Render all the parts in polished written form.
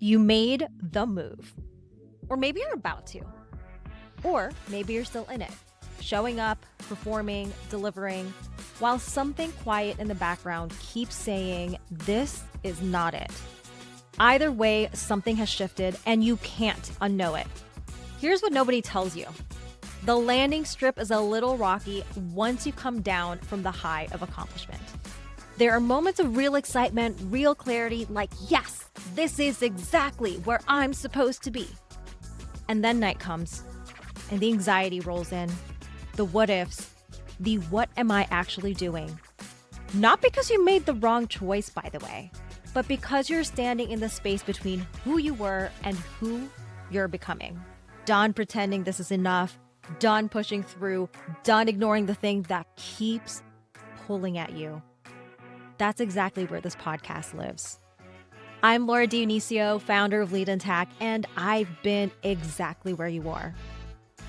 You made the move. Or maybe you're about to. Or maybe you're still in it, showing up, performing, delivering, while something quiet in the background keeps saying, this is not it. Either way, something has shifted and you can't unknow it. Here's what nobody tells you. The landing strip is a little rocky once you come down from the high of accomplishment. There are moments of real excitement, real clarity, like, yes, this is exactly where I'm supposed to be. And then night comes, and the anxiety rolls in, the what ifs, the what am I actually doing? Not because you made the wrong choice, by the way, but because you're standing in the space between who you were and who you're becoming. Done pretending this is enough, done pushing through, done ignoring the thing that keeps pulling at you. That's exactly where this podcast lives. I'm Laura Dionisio, founder of Lead Intact, and I've been exactly where you are.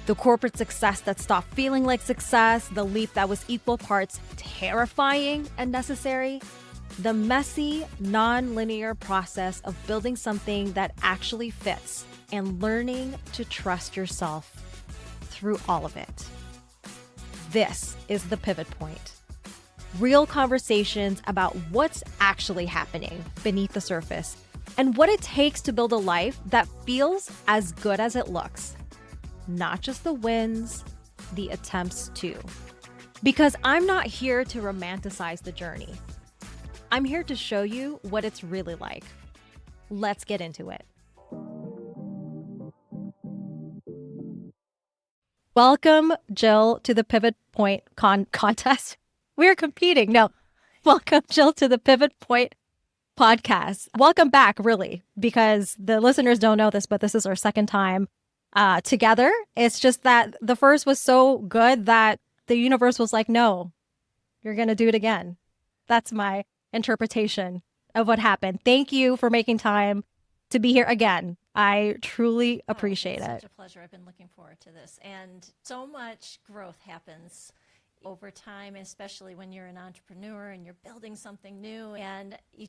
The corporate success that stopped feeling like success, the leap that was equal parts terrifying and necessary, the messy, non-linear process of building something that actually fits and learning to trust yourself through all of it. This is the pivot point. Real conversations about what's actually happening beneath the surface and what it takes to build a life that feels as good as it looks. Not just the wins, the attempts too. Because I'm not here to romanticize the journey. I'm here to show you what it's really like. Let's get into it. Welcome, Jill, to the Pivot Point contest. We're competing. No, welcome, Jill, to the Pivot Point podcast. Welcome back, really, because the listeners don't know this, but this is our second time together. It's just that the first was so good that the universe was like, no, you're going to do it again. That's my interpretation of what happened. Thank you for making time to be here again. I truly appreciate it. It's such a pleasure. I've been looking forward to this. And so much growth happens over time, especially when you're an entrepreneur and you're building something new and you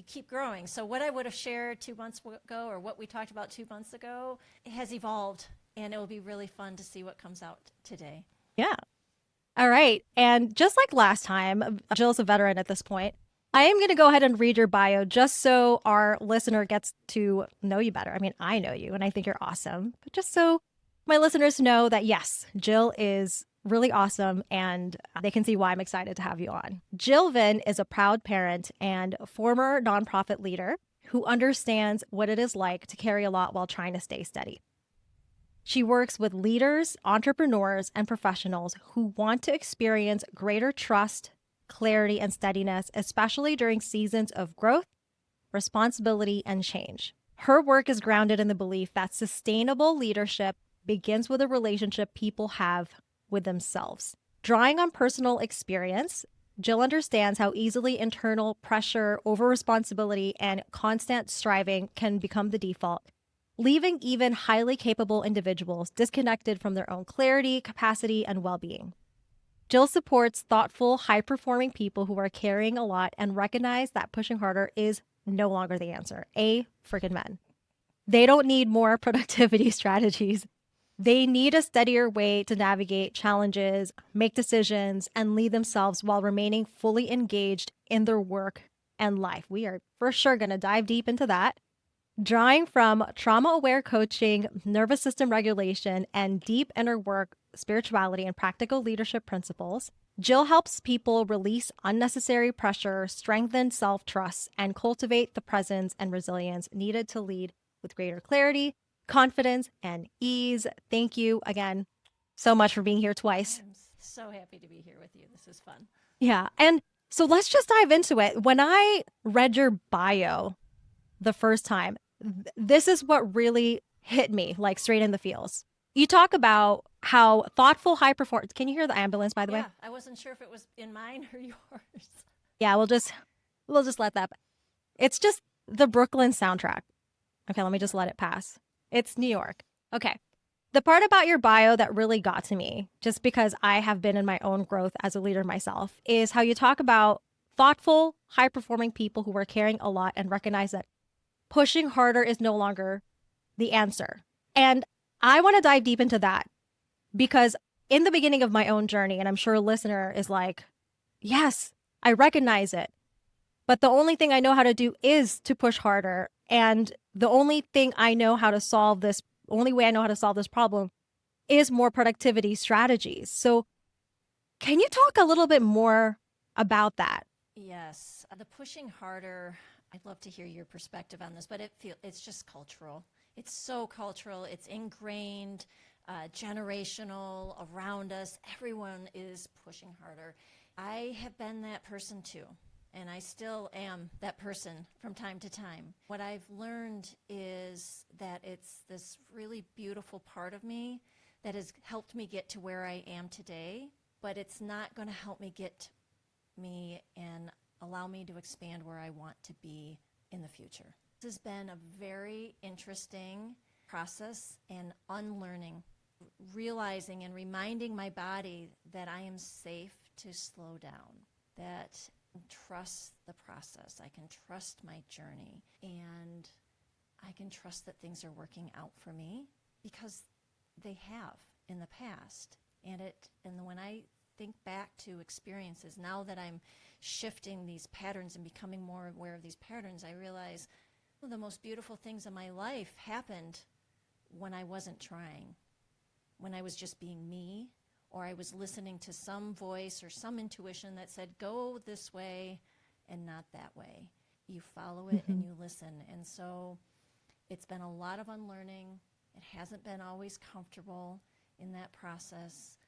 keep growing. So what I would have shared 2 months ago or what we talked about 2 months ago has evolved, and it will be really fun to see what comes out today. Yeah. All right. And just like last time, Jill's a veteran at this point. I am going to go ahead and read your bio just so our listener gets to know you better. I mean, I know you and I think you're awesome, but just so my listeners know that yes, Jill is really awesome and they can see why I'm excited to have you on. Jill Vyn is a proud parent and former nonprofit leader who understands what it is like to carry a lot while trying to stay steady. She works with leaders, entrepreneurs, and professionals who want to experience greater trust, clarity, and steadiness, especially during seasons of growth, responsibility, and change. Her work is grounded in the belief that sustainable leadership begins with a relationship people have with themselves. Drawing on personal experience, Jill understands how easily internal pressure, over-responsibility, and constant striving can become the default, leaving even highly capable individuals disconnected from their own clarity, capacity, and well-being. Jill supports thoughtful, high-performing people who are carrying a lot and recognize that pushing harder is no longer the answer. Freaking men. They don't need more productivity strategies. They need a steadier way to navigate challenges, make decisions, and lead themselves while remaining fully engaged in their work and life. We are for sure going to dive deep into that. Drawing from trauma-aware coaching, nervous system regulation, and deep inner work, spirituality, and practical leadership principles, Jill helps people release unnecessary pressure, strengthen self-trust, and cultivate the presence and resilience needed to lead with greater clarity, confidence, and ease. Thank you again so much for being here twice. I'm so happy to be here with you. This is fun. Yeah. And so let's just dive into it. When I read your bio the first time, this is what really hit me like straight in the feels. You talk about how thoughtful, high performance. Can you hear the ambulance, by the way? Yeah, I wasn't sure if it was in mine or yours. Yeah, we'll just let that. It's just the Brooklyn soundtrack. Okay, let me just let it pass. It's New York. Okay. The part about your bio that really got to me, just because I have been in my own growth as a leader myself, is how you talk about thoughtful, high-performing people who are carrying a lot and recognize that pushing harder is no longer the answer. And I want to dive deep into that because in the beginning of my own journey, and I'm sure a listener is like, yes, I recognize it. But the only thing I know how to do is to push harder. And the only thing I know how to solve this, only way I know how to solve this problem is more productivity strategies. So, can you talk a little bit more about that? Yes, the pushing harder. I'd love to hear your perspective on this, but it's just cultural. It's so cultural. It's ingrained, generational around us. Everyone is pushing harder. I have been that person too, and I still am that person from time to time. What I've learned is that it's this really beautiful part of me that has helped me get to where I am today, but it's not going to help me get me and allow me to expand where I want to be in the future. This has been a very interesting process and unlearning, realizing and reminding my body that I am safe to slow down, that trust the process. I can trust my journey, and I can trust that things are working out for me because they have in the past. And when I think back to experiences, now that I'm shifting these patterns and becoming more aware of these patterns, I realize one of the most beautiful things in my life happened when I wasn't trying, when I was just being me, or I was listening to some voice or some intuition that said, go this way and not that way. You follow it and you listen. And so it's been a lot of unlearning. It hasn't been always comfortable in that process,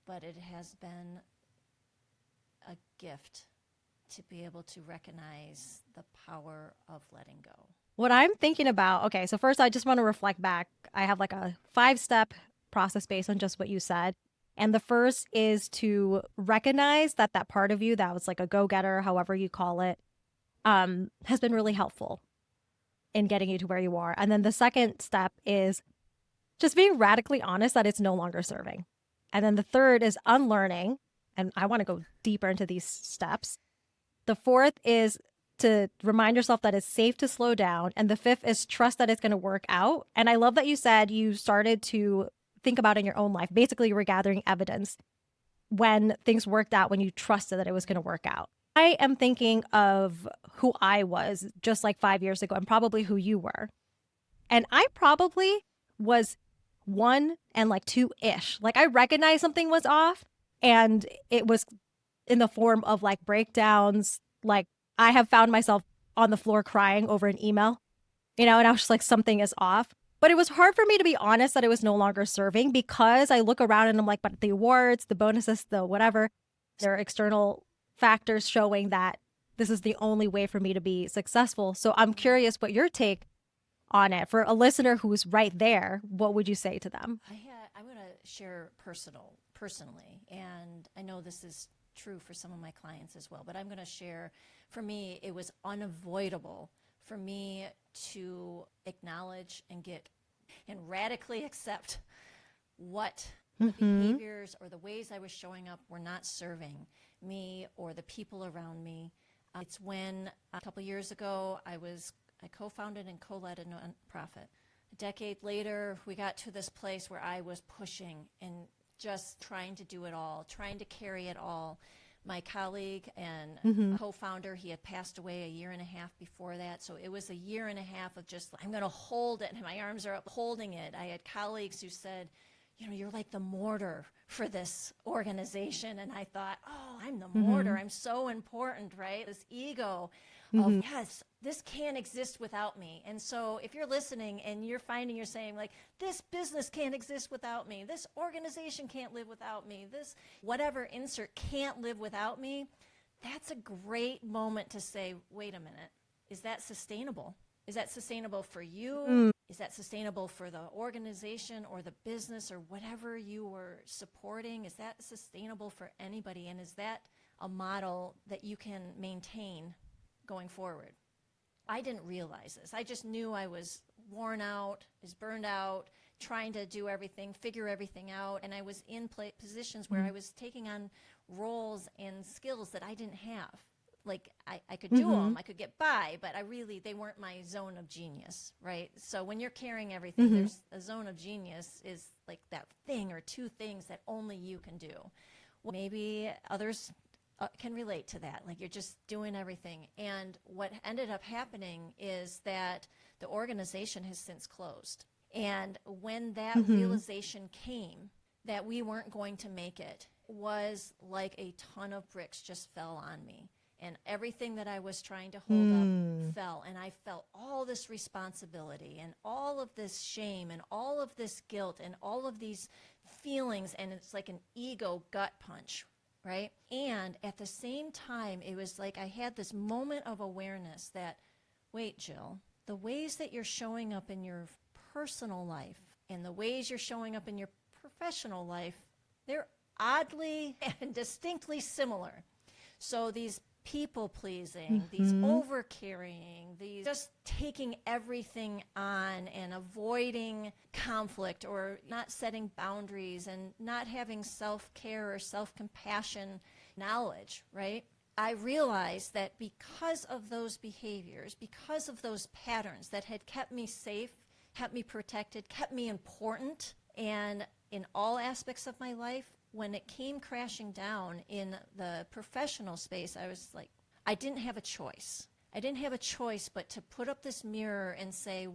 but it has been a gift to be able to recognize the power of letting go. What I'm thinking about, okay, so first I just want to reflect back. I have like a 5-step process based on just what you said. And the first is to recognize that that part of you that was like a go-getter, however you call it, has been really helpful in getting you to where you are. And then the second step is just being radically honest that it's no longer serving. And then the third is unlearning. And I want to go deeper into these steps. The fourth is to remind yourself that it's safe to slow down. And the fifth is trust that it's going to work out. And I love that you said you started to think about in your own life. Basically, you were gathering evidence when things worked out, when you trusted that it was going to work out. I am thinking of who I was just like 5 years ago and probably who you were. And I probably was 1 and like 2-ish. Like I recognized something was off and it was in the form of like breakdowns. Like I have found myself on the floor crying over an email, and I was just like, something is off. But it was hard for me to be honest that it was no longer serving because I look around and I'm like, but the awards, the bonuses, the whatever, there are external factors showing that this is the only way for me to be successful. So I'm curious what your take on it. For a listener who's right there, what would you say to them? I'm going to share personally, and I know this is true for some of my clients as well, but I'm going to share, for me, it was unavoidable for me to acknowledge and get and radically accept what the behaviors or the ways I was showing up were not serving me or the people around me. It's when a couple years ago I co-founded and co-led a nonprofit. A decade later, we got to this place where I was pushing and just trying to do it all, trying to carry it all. My colleague and co-founder, he had passed away a year and a half before that. So it was a year and a half of just, I'm going to hold it. And my arms are up holding it. I had colleagues who said, you're like the mortar for this organization. And I thought, oh, I'm the mortar. I'm so important, right? This ego of, yes, this can't exist without me. And so if you're listening and you're saying like, this business can't exist without me, this organization can't live without me, this whatever insert can't live without me, that's a great moment to say, wait a minute, is that sustainable? Is that sustainable for you? Is that sustainable for the organization or the business or whatever you were supporting? Is that sustainable for anybody? And is that a model that you can maintain going forward? I didn't realize this. I just knew I was worn out, was burned out, trying to do everything, figure everything out. And I was in positions where I was taking on roles and skills that I didn't have. like I could do them, I could get by, but they weren't my zone of genius, right? So when you're carrying everything, there's a zone of genius is like that thing or two things that only you can do. Well, maybe others can relate to that. Like you're just doing everything. And what ended up happening is that the organization has since closed. And when that realization came that we weren't going to make it, was like a ton of bricks just fell on me. And everything that I was trying to hold up fell. And I felt all this responsibility and all of this shame and all of this guilt and all of these feelings. And it's like an ego gut punch, right? And at the same time, it was like I had this moment of awareness that, wait, Jill, the ways that you're showing up in your personal life and the ways you're showing up in your professional life, they're oddly and distinctly similar. So these people pleasing, these over carrying, these just taking everything on and avoiding conflict or not setting boundaries and not having self-care or self-compassion knowledge, right? I realized that because of those behaviors, because of those patterns that had kept me safe, kept me protected, kept me important, and in all aspects of my life, when it came crashing down in the professional space, I was like, I didn't have a choice. I didn't have a choice but to put up this mirror and say,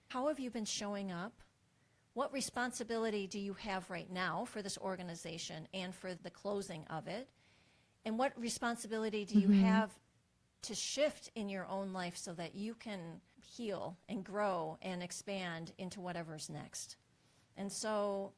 how have you been showing up? What responsibility do you have right now for this organization and for the closing of it? And what responsibility do you have to shift in your own life so that you can heal and grow and expand into whatever's next? And so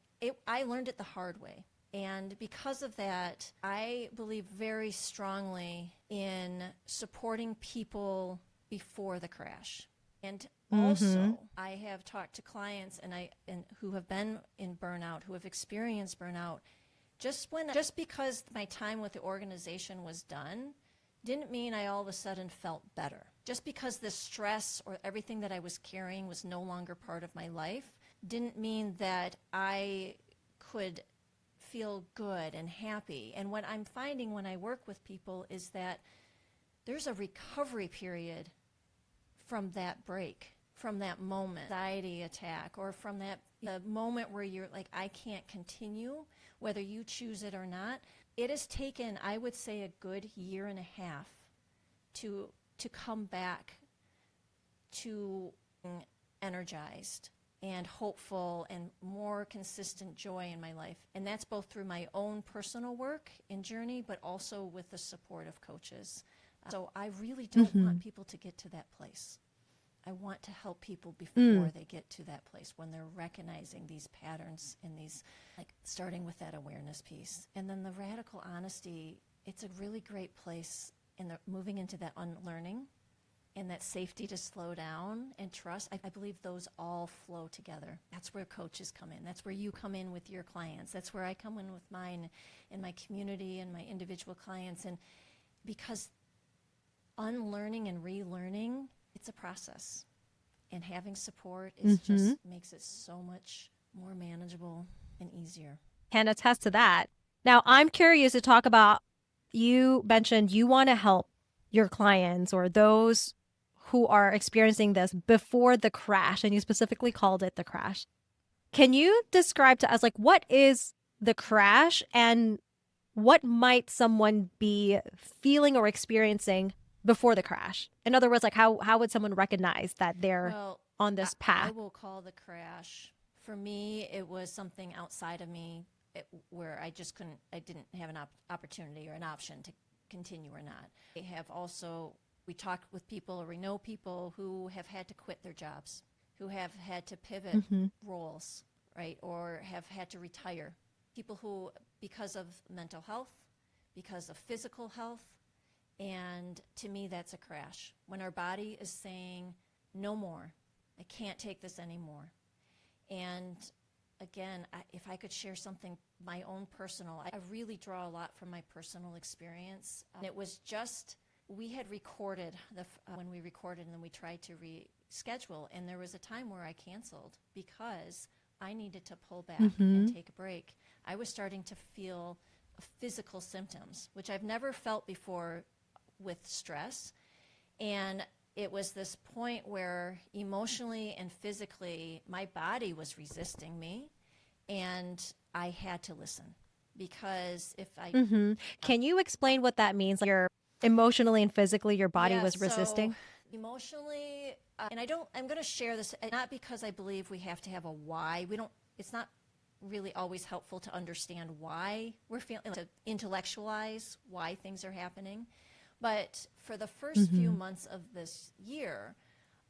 I learned it the hard way. And because of that, I believe very strongly in supporting people before the crash. And also, I have talked to clients and who have been in burnout, who have experienced burnout, just because my time with the organization was done, didn't mean I all of a sudden felt better. Just because the stress or everything that I was carrying was no longer part of my life, didn't mean that I could feel good and happy. And what I'm finding when I work with people is that there's a recovery period from that break, from that moment, anxiety attack, or from the moment where you're like, I can't continue, whether you choose it or not. It has taken, I would say, a good year and a half to come back to being energized and hopeful and more consistent joy in my life. And that's both through my own personal work and journey, but also with the support of coaches. So I really don't want people to get to that place. I want to help people before they get to that place, when they're recognizing these patterns and these, like starting with that awareness piece. And then the radical honesty, it's a really great place in the moving into that unlearning and that safety to slow down and trust. I believe those all flow together. That's where coaches come in. That's where you come in with your clients. That's where I come in with mine and my community and my individual clients. And because unlearning and relearning, it's a process. And having support is just makes it so much more manageable and easier. Can attest to that. Now, I'm curious to talk about, you mentioned you want to help your clients or those who are experiencing this before the crash, and you specifically called it the crash. Can you describe to us, like, what is the crash and what might someone be feeling or experiencing before the crash? In other words, like how would someone recognize that they're on this path? I will call the crash, for me, it was something outside of me where I didn't have an opportunity or an option to continue or not. We talk with people, or we know people who have had to quit their jobs, who have had to pivot roles, right, or have had to retire. People who, because of mental health, because of physical health, and to me, that's a crash. When our body is saying, no more, I can't take this anymore. And again, if I could share something, my own personal, I really draw a lot from my personal experience. And it was just, we had recorded, when we recorded and then we tried to reschedule, and there was a time where I canceled because I needed to pull back and take a break. I was starting to feel physical symptoms, which I've never felt before with stress. And it was this point where emotionally and physically, my body was resisting me, and I had to listen because if I, Can you explain what that means? Like your emotionally and physically, your body yeah, was so resisting? emotionally, and I'm going to share this not because I believe we have to have a why. It's not really always helpful to understand why we're feeling, to intellectualize why things are happening. But for the first few months of this year,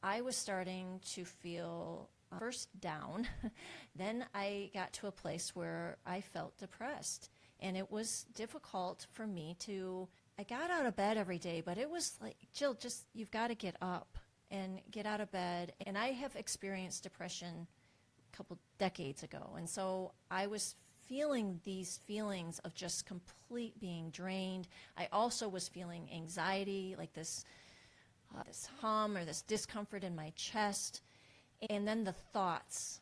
I was starting to feel first down. Then I got to a place where I felt depressed. And it was difficult for me I got out of bed every day, but it was like, Jill, just, you've got to get up and get out of bed. And I have experienced depression a couple decades ago. And so I was feeling these feelings of just complete being drained. I also was feeling anxiety, like this hum or this discomfort in my chest. And then the thoughts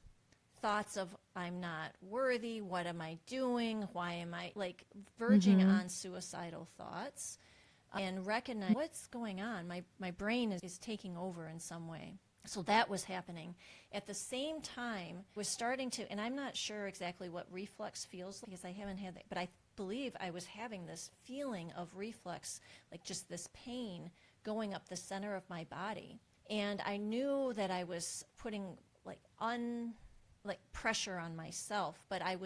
of I'm not worthy, what am I doing, why am I, like verging on suicidal thoughts, and recognize what's going on. My brain is taking over in some way. So that was happening. At the same time, was starting to, and I'm not sure exactly what reflux feels like because I haven't had that, but I believe I was having this feeling of reflux, like just this pain going up the center of my body. And I knew that I was putting like pressure on myself, but I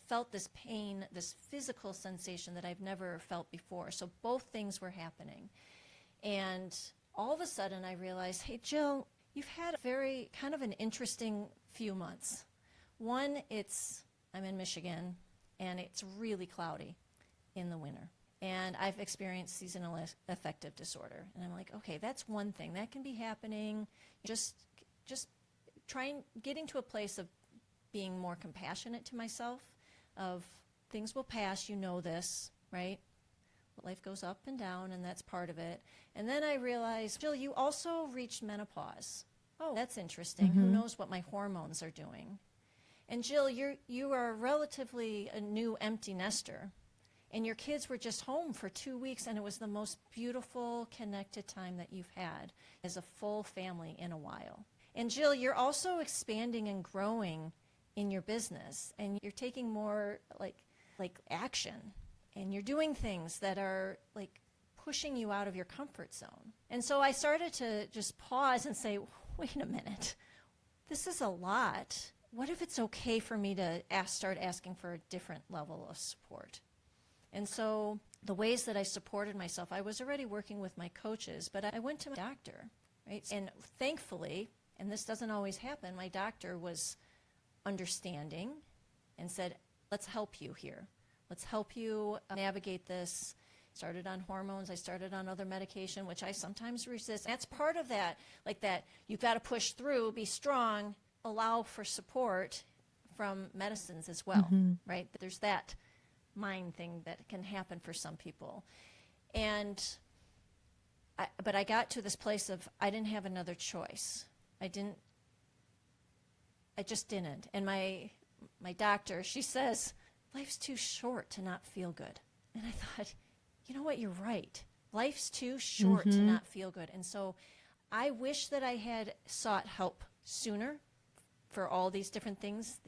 felt this pain, this physical sensation that I've never felt before. So both things were happening. And all of a sudden I realized, hey, Jill, you've had a very kind of an interesting few months. One, I'm in Michigan, and it's really cloudy in the winter. And I've experienced seasonal affective disorder. And I'm like, okay, that's one thing. That can be happening. Just getting to a place of being more compassionate to myself, of things will pass, you know this, right? Life goes up and down, and that's part of it. And then I realized, Jill, you also reached menopause. Oh, that's interesting. Who knows what my hormones are doing? And Jill, you are relatively a new empty nester, and your kids were just home for 2 weeks, and it was the most beautiful, connected time that you've had as a full family in a while. And Jill, you're also expanding and growing in your business, and you're taking more like action, and you're doing things that are like pushing you out of your comfort zone. And so I started to just pause and say, wait a minute, this is a lot. What if it's okay for me to start asking for a different level of support? And so the ways that I supported myself, I was already working with my coaches, but I went to my doctor, right? And thankfully, and this doesn't always happen, my doctor was understanding and said, let's help you here. Let's help you navigate this. Started on hormones. I started on other medication, which I sometimes resist. That's part of that, like that you've got to push through, be strong, allow for support from medicines as well, right? There's that mind thing that can happen for some people. But I got to this place of I didn't have another choice. I just didn't. And my doctor, she says, life's too short to not feel good. And I thought, you know what, you're right. Life's too short to not feel good. And so I wish that I had sought help sooner for all these different things,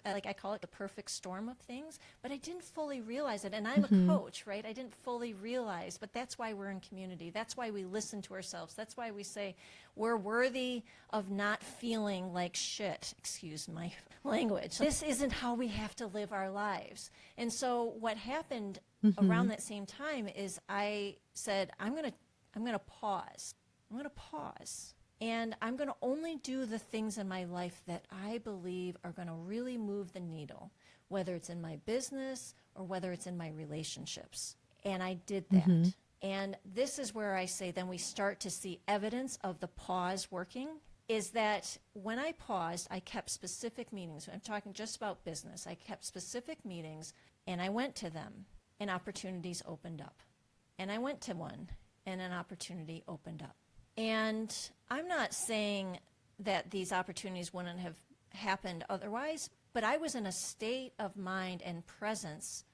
like I call it the perfect storm of things, but I didn't fully realize it. And I'm a coach, right? I didn't fully realize, but that's why we're in community. That's why we listen to ourselves. That's why we say we're worthy of not feeling like shit, excuse my language. This isn't how we have to live our lives. And so what happened around that same time is I said, I'm going to pause. I'm going to pause. And I'm going to only do the things in my life that I believe are going to really move the needle, whether it's in my business or whether it's in my relationships. And I did that. And this is where I say then we start to see evidence of the pause working, is that when I paused, I kept specific meetings. I'm talking just about business. I kept specific meetings, and I went to them, and opportunities opened up. And I went to one, and an opportunity opened up. And I'm not saying that these opportunities wouldn't have happened otherwise, but I was in a state of mind and presence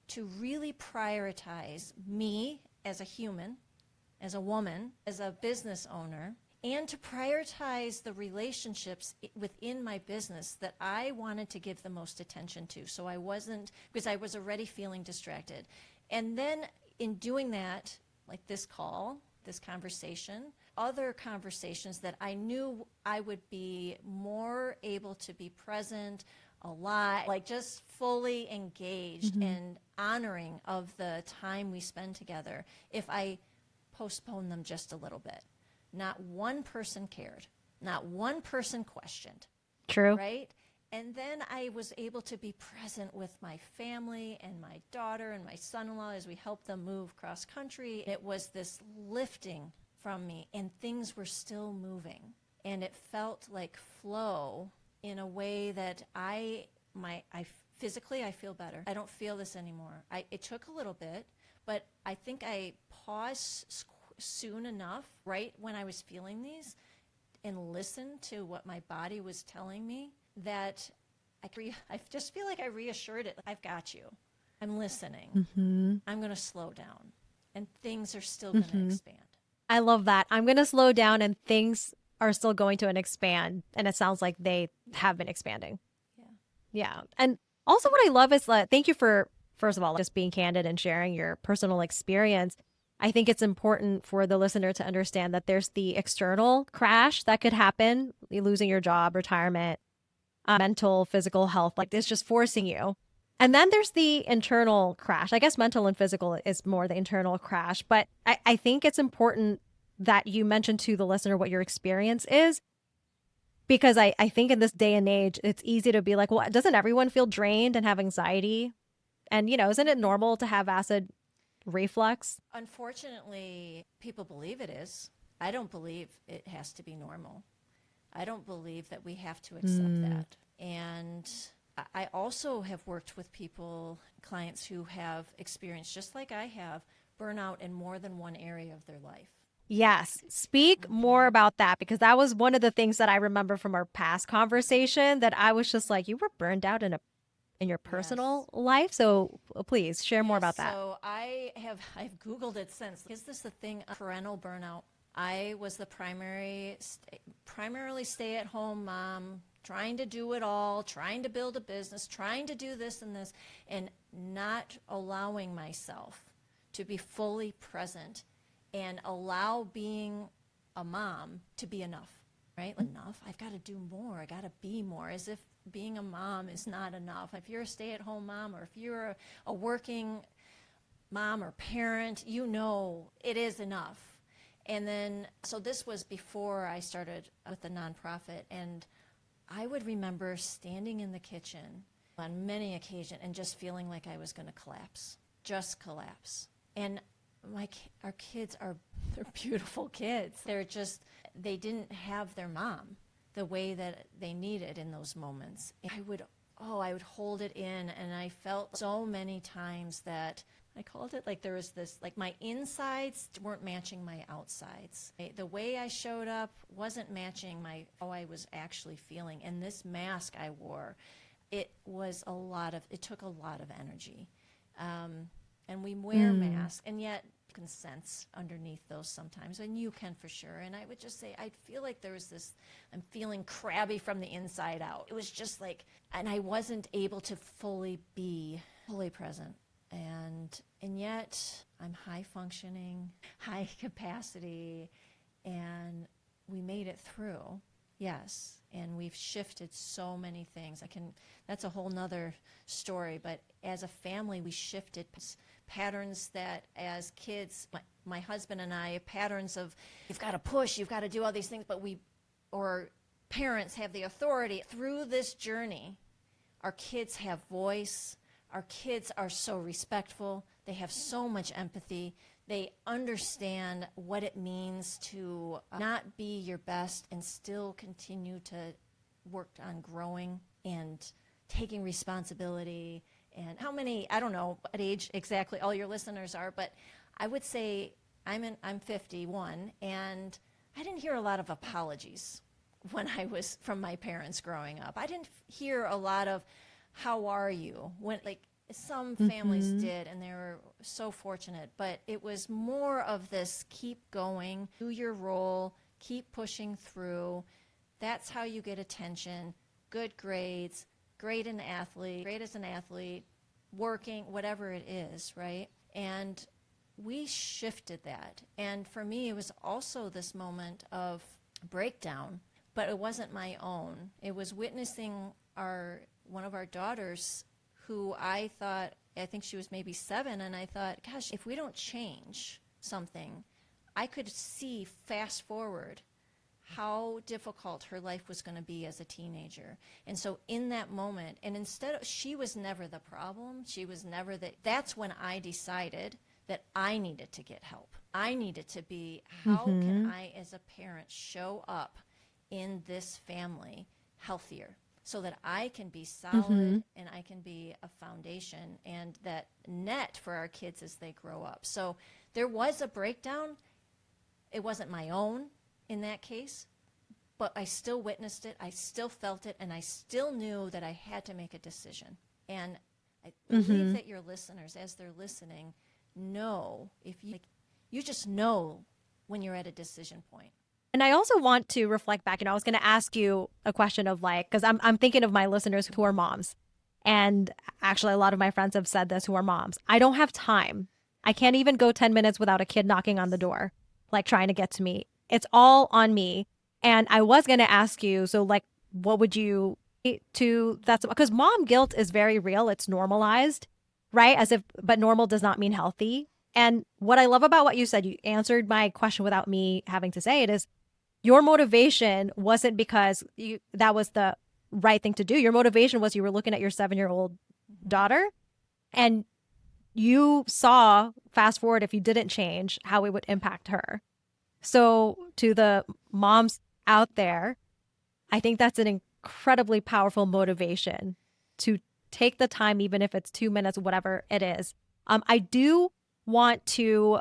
to really prioritize me as a human, as a woman, as a business owner, and to prioritize the relationships within my business that I wanted to give the most attention to. So I wasn't, because I was already feeling distracted. And then in doing that, like this call, this conversation, other conversations that I knew I would be more able to be present, alive, like just fully engaged and honoring of the time we spend together if I postponed them just a little bit. Not one person cared. Not one person questioned. True. Right? And then I was able to be present with my family and my daughter and my son-in-law as we helped them move cross country. It was this lifting from me, and things were still moving. And it felt like flow in a way that I physically I feel better. I don't feel this anymore. It took a little bit, but I think I paused soon enough, right when I was feeling these, and listened to what my body was telling me, that I just feel like I reassured it. I've got you. I'm listening. I'm going to slow down, and things are still going to expand. I love that. I'm going to slow down and things are still going to expand. And it sounds like they have been expanding. Yeah. Yeah. And also what I love is thank you for, first of all, just being candid and sharing your personal experience. I think it's important for the listener to understand that there's the external crash that could happen, losing your job, retirement, mental, physical health, like it's just forcing you. And then there's the internal crash. I guess mental and physical is more the internal crash. But I think it's important that you mention to the listener what your experience is. Because I think in this day and age, it's easy to be like, well, doesn't everyone feel drained and have anxiety? And, isn't it normal to have acid reflux? Unfortunately, people believe it is. I don't believe it has to be normal. I don't believe that we have to accept that. And I also have worked with people, clients who have experienced, just like I have, burnout in more than one area of their life. Yes. Speak more about that, because that was one of the things that I remember from our past conversation, that I was just like, you were burned out in your personal life. So please share more about that. So I've Googled it since. Is this the thing, parental burnout? I was the primarily stay-at-home mom, trying to do it all, trying to build a business, trying to do this and this, and not allowing myself to be fully present and allow being a mom to be enough, right? Enough. I've got to do more. I got to be more, as if being a mom is not enough. If you're a stay-at-home mom, or if you're a working mom or parent, it is enough. And then, so this was before I started with the nonprofit, and I would remember standing in the kitchen on many occasions and just feeling like I was going to just collapse. And our kids they're beautiful kids. They didn't have their mom the way that they needed in those moments. I would hold it in, and I felt so many times that I called it like there was this, like my insides weren't matching my outsides. The way I showed up wasn't matching how I was actually feeling. And this mask I wore, it took a lot of energy. And we wear masks, and yet you can sense underneath those sometimes, and you can for sure. And I would just say, I feel like there was this, I'm feeling crabby from the inside out. It was just like, and I wasn't able to fully be fully present. And yet I'm high functioning, high capacity, and we made it through. Yes. And we've shifted so many things. That's a whole nother story, but as a family, we shifted patterns that as kids, my husband and I, patterns of, you've got to push, you've got to do all these things, or parents have the authority. Through this journey, our kids have voice. Our kids are so respectful. They have so much empathy. They understand what it means to not be your best and still continue to work on growing and taking responsibility. And I don't know what age exactly all your listeners are, but I would say I'm 51, and I didn't hear a lot of apologies when I was from my parents growing up. I didn't hear a lot of, how are you? Some families did, and they were so fortunate, but it was more of this keep going, do your role, keep pushing through. That's how you get attention, good grades, great as an athlete, working, whatever it is, right? And we shifted that. And for me, it was also this moment of breakdown, but it wasn't my own. It was witnessing one of our daughters who I think she was maybe 7, and I thought, gosh, if we don't change something, I could see fast forward how difficult her life was going to be as a teenager. And so in that moment, and she was never the problem, that's when I decided that I needed to get help. I needed to be, how can I as a parent show up in this family healthier so that I can be solid and I can be a foundation and that net for our kids as they grow up. So there was a breakdown. It wasn't my own in that case, but I still witnessed it, I still felt it, and I still knew that I had to make a decision. And I believe that your listeners, as they're listening, know, if you just know when you're at a decision point. And I also want to reflect back, and I was going to ask you a question of because I'm thinking of my listeners who are moms. And actually, a lot of my friends have said this who are moms. I don't have time. I can't even go 10 minutes without a kid knocking on the door, trying to get to me. It's all on me. And I was going to ask you, so what would you that's because mom guilt is very real. It's normalized, right? But normal does not mean healthy. And what I love about what you said, you answered my question without me having to say it, is your motivation wasn't because that was the right thing to do. Your motivation was you were looking at your 7-year-old daughter and you saw, fast forward, if you didn't change, how it would impact her. So to the moms out there, I think that's an incredibly powerful motivation to take the time, even if it's 2 minutes, whatever it is. I do want to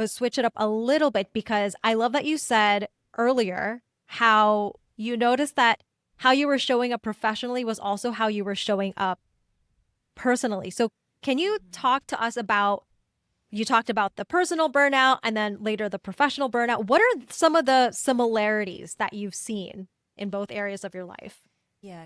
switch it up a little bit because I love that you said earlier how you noticed that how you were showing up professionally was also how you were showing up personally. So can you talk to us about, you talked about the personal burnout and then later the professional burnout. What are some of the similarities that you've seen in both areas of your life? Yeah,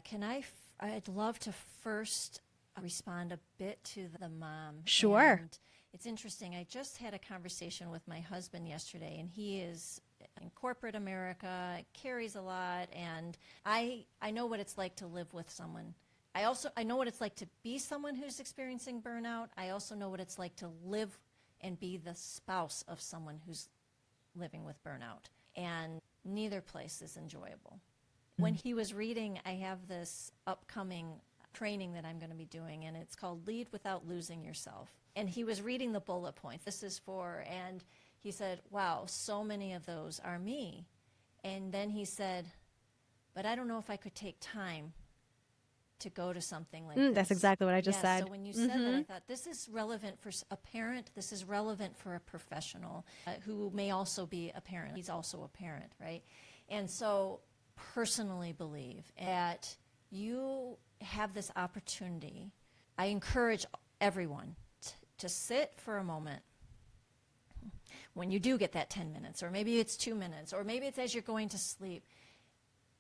I'd love to first respond a bit to the mom. Sure. And it's interesting. I just had a conversation with my husband yesterday, and he is in corporate America, carries a lot, and I know what it's like to live with someone. I know what it's like to be someone who's experiencing burnout. I also know what it's like to live and be the spouse of someone who's living with burnout. And neither place is enjoyable. When he was reading, I have this upcoming training that I'm going to be doing, and it's called Lead Without Losing Yourself. And he was reading the bullet points. This is for, and he said, wow, so many of those are me. And then he said, but I don't know if I could take time to go to something like this. That's exactly what I just said. So when you said that, I thought this is relevant for a parent. This is relevant for a professional who may also be a parent. He's also a parent, right? And so personally believe that you have this opportunity. I encourage everyone to sit for a moment when you do get that 10 minutes, or maybe it's 2 minutes, or maybe it's as you're going to sleep,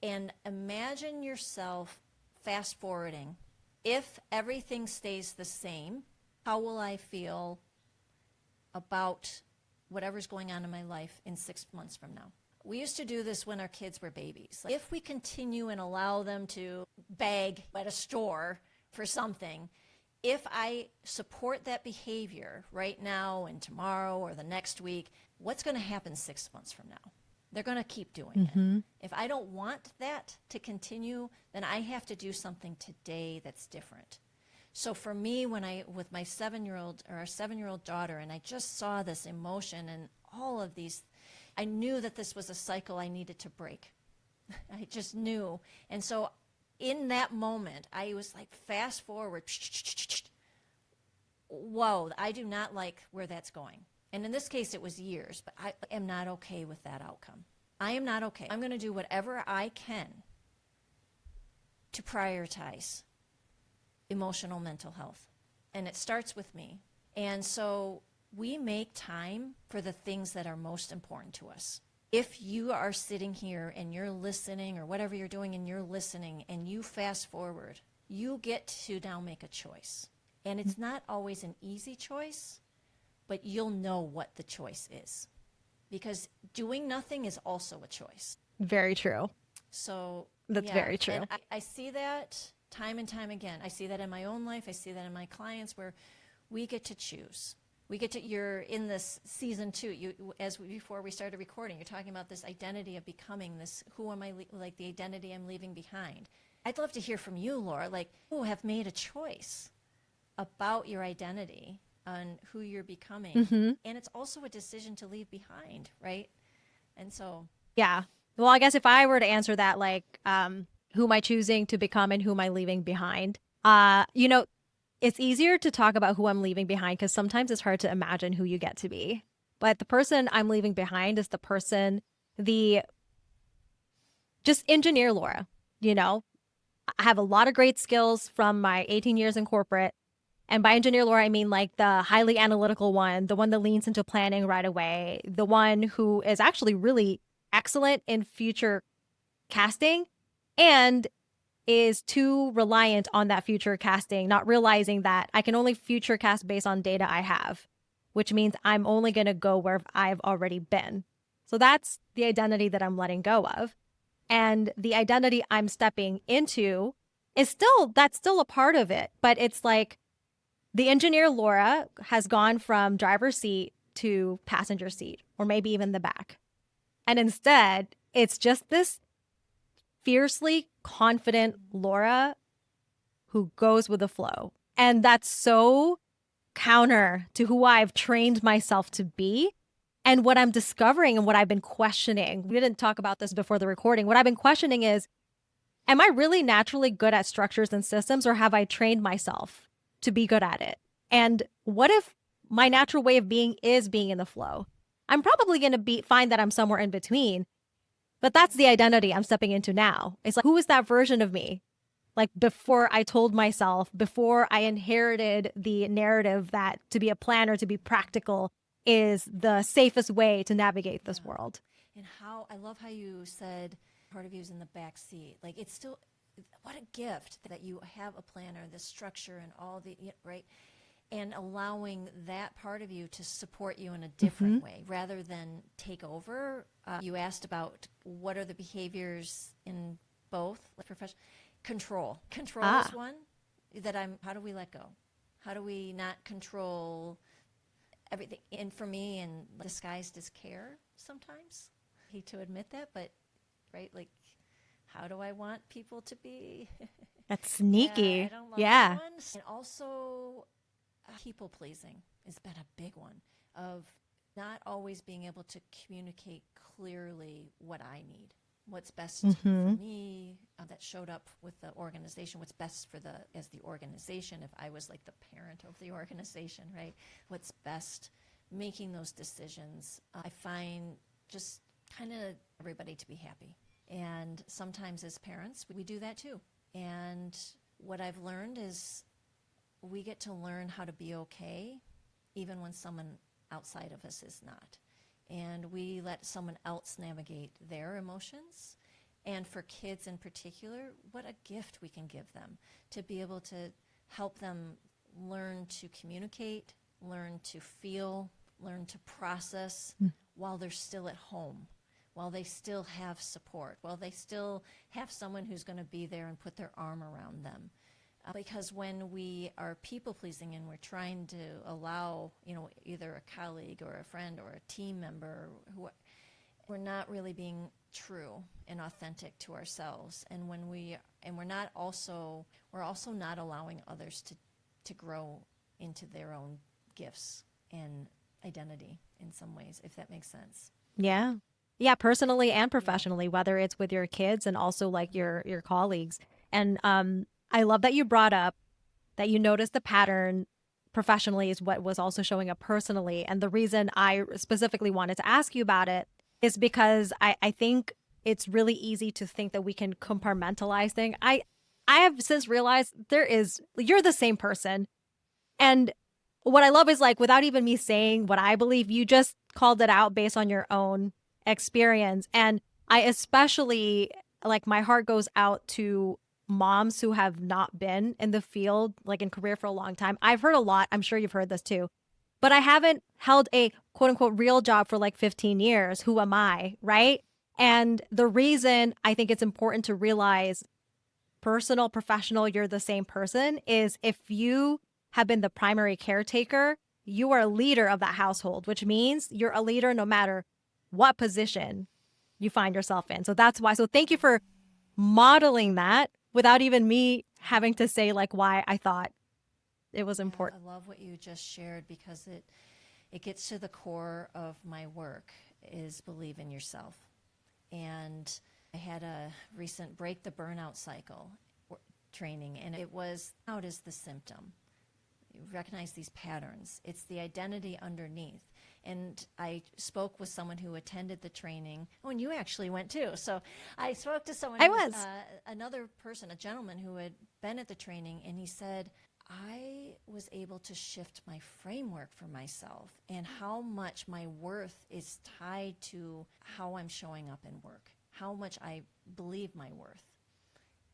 and imagine yourself fast forwarding. If everything stays the same, how will I feel about whatever's going on in my life in 6 months from now? We used to do this when our kids were babies. If we continue and allow them to beg at a store for something, if I support that behavior right now and tomorrow or the next week, what's going to happen 6 months from now? They're going to keep doing it. If I don't want that to continue, then I have to do something today that's different. So for me, with my 7-year-old or our 7-year-old daughter, and I just saw this emotion and all of these, I knew that this was a cycle I needed to break. I just knew. And so in that moment, I was like, fast forward. Whoa, I do not like where that's going. And in this case, it was years, but I am not okay with that outcome. I am not okay. I'm going to do whatever I can to prioritize emotional mental health. and it starts with me. And so we make time for the things that are most important to us. If you are sitting here and you're listening, or whatever you're doing and you're listening, and you fast forward, you get to now make a choice. And it's not always an easy choice, but you'll know what the choice is. Because doing nothing is also a choice. Very true. So That's very true. And I see that time and time again. I see that in my own life. I see that in my clients, where we get to choose. You're in this season 2. Before we started recording, you're talking about this identity of becoming this, who am I, like the identity I'm leaving behind. I'd love to hear from you, Laura, like, who have made a choice about your identity on who you're becoming. Mm-hmm. And it's also a decision to leave behind, right? And so. Yeah. Well, I guess if I were to answer that, like, who am I choosing to become and who am I leaving behind? It's easier to talk about who I'm leaving behind because sometimes it's hard to imagine who you get to be. But the person I'm leaving behind is just engineer Laura. I have a lot of great skills from my 18 years in corporate. And by engineer Laura, I mean like the highly analytical one, the one that leans into planning right away, the one who is actually really excellent in future casting and is too reliant on that future casting, not realizing that I can only future cast based on data I have, which means I'm only going to go where I've already been. So that's the identity that I'm letting go of. And the identity I'm stepping into that's still a part of it. But it's like the engineer Laura has gone from driver's seat to passenger seat, or maybe even the back. And instead, it's just this fiercely confident Laura who goes with the flow. And that's so counter to who I've trained myself to be and what I'm discovering and what I've been questioning. We didn't talk about this before the recording. What I've been questioning is, am I really naturally good at structures and systems, or have I trained myself to be good at it? And what if my natural way of being is being in the flow? I'm probably going to find that I'm somewhere in between. But that's the identity I'm stepping into now. It's like, who is that version of me? Like before I told myself, before I inherited the narrative that to be a planner, to be practical is the safest way to navigate this world. And I love how you said part of you is in the back seat. Like, it's still, what a gift that you have a planner, the structure and all the, right? And allowing that part of you to support you in a different way rather than take over. You asked about what are the behaviors in both, like professional. Control is one that how do we let go? How do we not control everything? And for me, and disguised as care sometimes. I hate to admit that, but right, like, how do I want people to be? That's sneaky. Yeah, I don't love that one. And also, people pleasing has been a big one, of not always being able to communicate clearly what I need, what's best for me. That showed up with the organization. What's best as the organization? If I was like the parent of the organization, right? What's best? Making those decisions. I find just kind of everybody to be happy. And sometimes as parents, we do that too. And what I've learned is we get to learn how to be okay even when someone outside of us is not. And we let someone else navigate their emotions. And for kids in particular, what a gift we can give them to be able to help them learn to communicate, learn to feel, learn to process while they're still at home, while they still have support, while they still have someone who's going to be there and put their arm around them. Because when we are people-pleasing and we're trying to allow, either a colleague or a friend or a team member, we're not really being true and authentic to ourselves. And we're also not allowing others to grow into their own gifts and identity in some ways, if that makes sense. Yeah. Yeah, personally and professionally, whether it's with your kids and also like your colleagues. And I love that you brought up that you noticed the pattern professionally is what was also showing up personally. And the reason I specifically wanted to ask you about it is because I think it's really easy to think that we can compartmentalize things. I have since realized you're the same person And what I love is like, without even me saying what I believe, you just called it out based on your own experience. And I especially like, my heart goes out to moms who have not been in the field, like in career for a long time. I've heard a lot. I'm sure you've heard this too, but I haven't held a quote unquote real job for like 15 years. Who am I? Right. And the reason I think it's important to realize personal, professional, you're the same person is if you have been the primary caretaker, you are a leader of that household, which means you're a leader no matter what position you find yourself in. So that's why. So thank you for modeling that without even me having to say like why I thought it was Yeah, important. I love what you just shared because it gets to the core of my work is believe in yourself. And I had a recent break the burnout cycle training, and it was out is the symptom. You recognize these patterns. It's the identity underneath. And I spoke with someone who attended the training. Oh, and you actually went too. So I spoke to someone I who was was. another person, a gentleman who had been at the training, and he said, I was able to shift my framework for myself and how much my worth is tied to how I'm showing up in work, how much I believe my worth,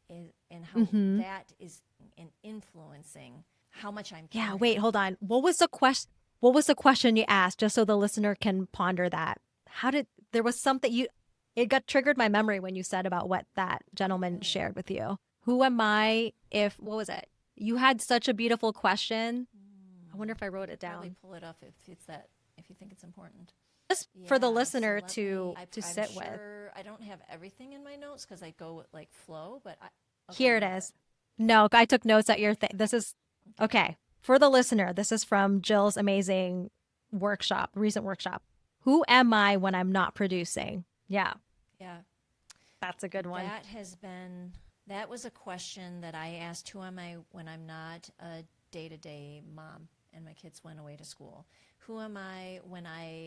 and how Mm-hmm. that is in influencing how much I'm Yeah. caring. Wait, hold on. What was the question? What was the question you asked, just so the listener can ponder that? How did there was something you it got triggered my memory when you said about what that Oh, gentleman really? shared with you. Who am I if what was it? You had such a beautiful question. I wonder if I I wrote could it probably down. pull it up if it's that, if you think it's important. Just for the Yeah, so listener let me, to I'm sit with. sure I don't have everything in my notes because I go with like flow, but okay, Here you it have it. is. No, I took notes at your thing. This is Okay. okay. For the listener, this is from Jill's amazing workshop, recent workshop. Who am I when I'm not producing? Yeah, Yeah, that's a good one. that has been, that was a question that I asked, who am I when I'm not a day-to-day mom and my kids went away to school? Who am I when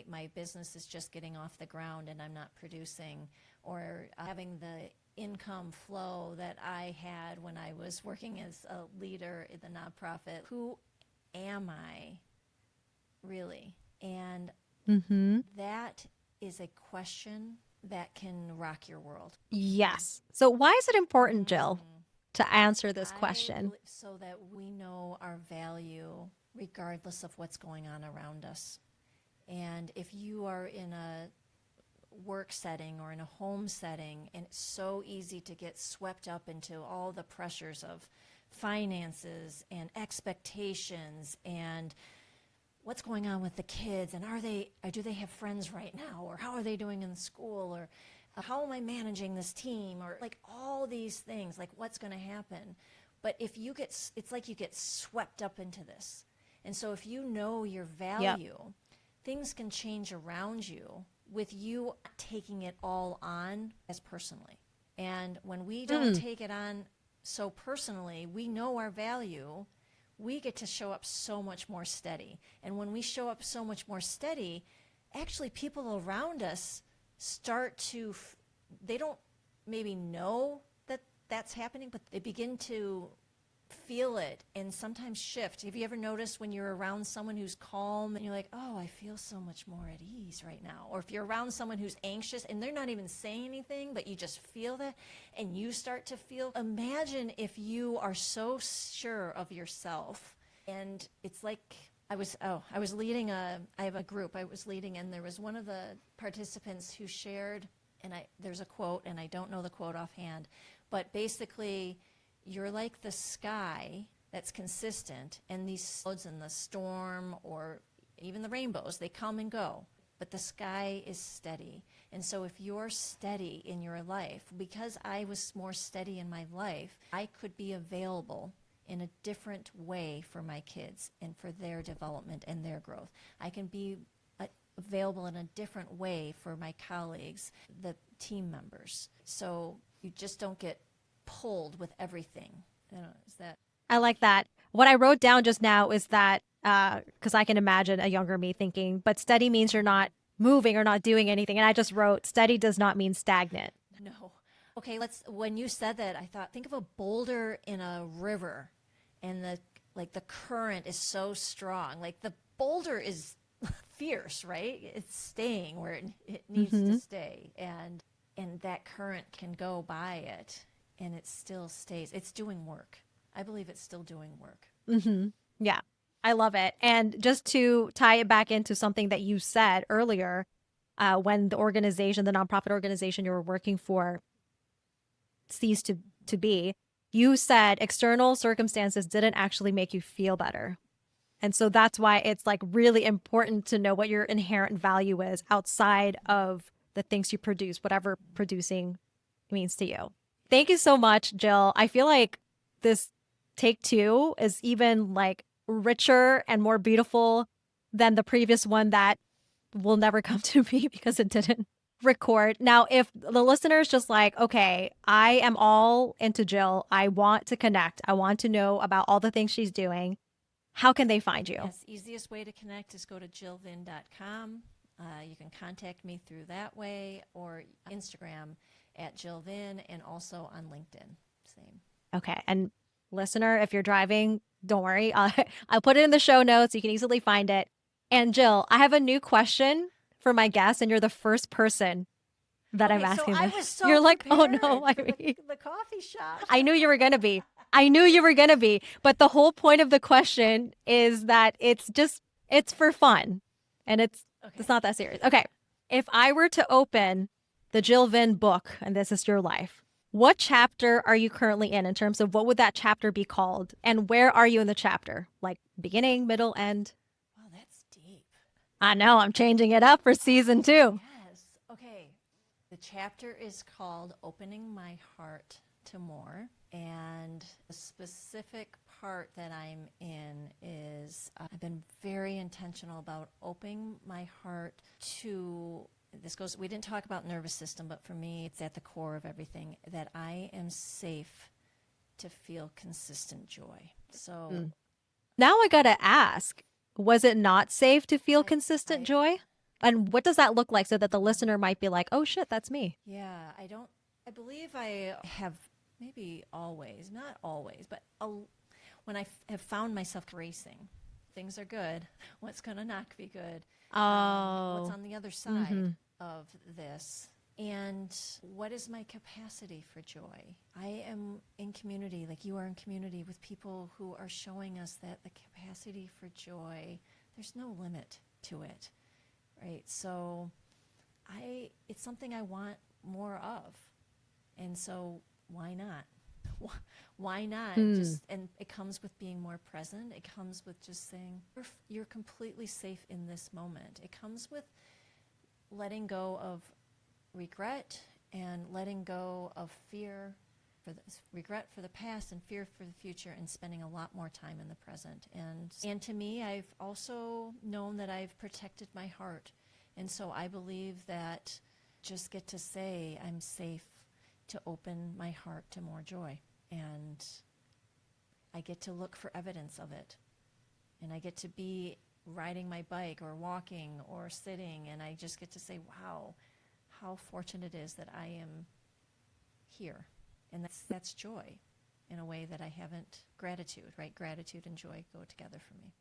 my business is just getting off the ground and I'm not producing or having the income flow that I had when I was working as a leader in the nonprofit? Who am I really? And Mm-hmm. that is a question that can rock your world. Yes. So why is it important, Jill, Mm. to answer this I question? believe so that we know our value regardless of what's going on around us. And if you are in a work setting or in a home setting, and it's so easy to get swept up into all the pressures of finances and expectations and what's going on with the kids and do they have friends right now or how are they doing in school or how am I managing this team or like all these things like what's going to happen. But if you get it's like you get swept up into this, and so if you know your Yep. value, things can change around you with you taking it all on as personally. And when we don't Mm. take it on so personally, we know our value, we get to show up so much more steady. And when we show up so much more steady, actually people around us start to, they don't maybe know that that's happening, but they begin to feel it and sometimes shift. Have you ever noticed when you're around someone who's calm and you're like, oh, I feel so much more at ease right now? Or if you're around someone who's anxious and they're not even saying anything, but you just feel that and you start to feel. Imagine if you are so sure of yourself and it's like, I was leading I have a group I was leading, and there was one of the participants who shared, and there's a quote, and I don't know the quote offhand, but basically, you're like the sky that's consistent, and these clouds and the storm or even the rainbows, they come and go. But the sky is steady. And so if you're steady in your life, because I was more steady in my life, I could be available in a different way for my kids and for their development and their growth. I can be available in a different way for my colleagues, the team members. So you just don't get pulled with everything. I don't know, is that? I like that. What I wrote down just now is that because I can imagine a younger me thinking, but steady means you're not moving or not doing anything. And I just wrote, steady does not mean stagnant. No. Okay, when you said that, I thought, think of a boulder in a river, and like the current is so strong. Like the boulder is fierce, right? It's staying where it needs to stay. And that current can go by it and it still stays. It's doing work. I believe it's still doing work. Yeah, I love it. And just to tie it back into something that you said earlier, when the nonprofit organization you were working for ceased to be, you said external circumstances didn't actually make you feel better. And so that's why it's like really important to know what your inherent value is outside of the things you produce, whatever producing means to you. Thank you so much, Jill. I feel like this take two is even like richer and more beautiful than the previous one that will never come to be because it didn't record. Now, if the listener's just like, okay, I am all into Jill, I want to connect, I want to know about all the things she's doing, how can they find you? Yes, easiest way to connect is go to jillvyn.com. You can contact me through that way or Instagram at Jill Vyn and also on LinkedIn. Same. Okay. And listener, if you're driving, don't worry. I'll put it in the show notes. You can easily find it. And Jill, I have a new question for my guests, and you're the first person that I'm asking so I this. was so You're like, oh prepared no, for the coffee shop. I knew you were going to be. I knew you were going to be. But the whole point of the question is that it's for fun. And it's not that serious. Okay. If I were to open the Jill Vyn book, and this is your life, what chapter are you currently in terms of what would that chapter be called? And where are you in the chapter? Like beginning, middle, end? Wow, that's deep. I know. I'm changing it up for season 2. Yes. Okay. The chapter is called Opening My Heart to More. And the specific part that I'm in is I've been very intentional about opening my heart to we didn't talk about nervous system, but for me, it's at the core of everything, that I am safe to feel consistent joy. So now I got to ask, was it not safe to feel consistent joy? And what does that look like so that the listener might be like, oh shit, that's me? Yeah, I believe I have maybe always, not always, but when I have found myself racing, things are good. What's going to not be good? What's on the other side of this? And what is my capacity for joy? I am in community, like you are in community, with people who are showing us that the capacity for joy, there's no limit to it, right? So it's something I want more of. And so why not? Why not? And it comes with being more present. It comes with just saying you're completely safe in this moment. It comes with letting go of regret and letting go of fear regret for the past and fear for the future, and spending a lot more time in the present. And to me, I've also known that I've protected my heart. And so I believe that just get to say I'm safe to open my heart to more joy. And I get to look for evidence of it. And I get to be riding my bike or walking or sitting, and I just get to say, wow, how fortunate it is that I am here. And that's joy in a way that I haven't. Gratitude, right? Gratitude and joy go together for me.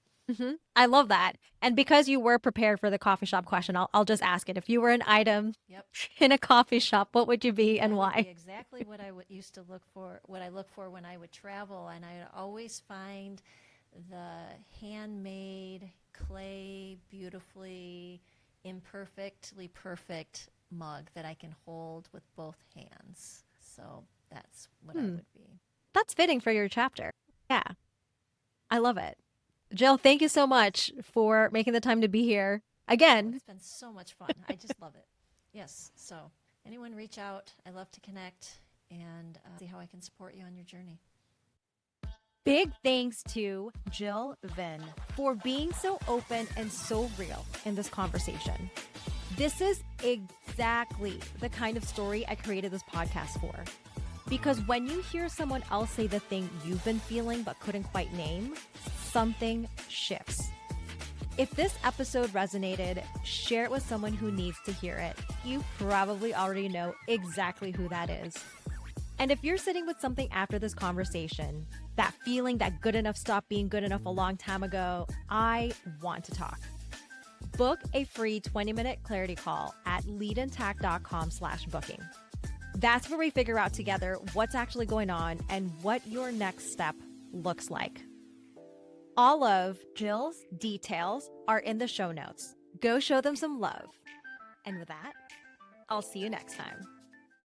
I love that. And because you were prepared for the coffee shop question, I'll just ask it. If you were an item in a coffee shop, what would you be and why? Would be exactly what I used to look for, what I look for when I would travel. And I would always find the handmade, clay, beautifully, imperfectly perfect mug that I can hold with both hands. So that's what I would be. That's fitting for your chapter. Yeah. I love it. Jill, thank you so much for making the time to be here again. It's been so much fun. I just love it. Yes. So anyone reach out. I love to connect and see how I can support you on your journey. Big thanks to Jill Vyn for being so open and so real in this conversation. This is exactly the kind of story I created this podcast for. Because when you hear someone else say the thing you've been feeling but couldn't quite name, something shifts. If this episode resonated, share it with someone who needs to hear it. You probably already know exactly who that is. And if you're sitting with something after this conversation, that feeling that good enough stopped being good enough a long time ago, I want to talk. Book a free 20-minute clarity call at leadintact.com/booking. That's where we figure out together what's actually going on and what your next step looks like. All of Jill's details are in the show notes. Go show them some love. And with that, I'll see you next time.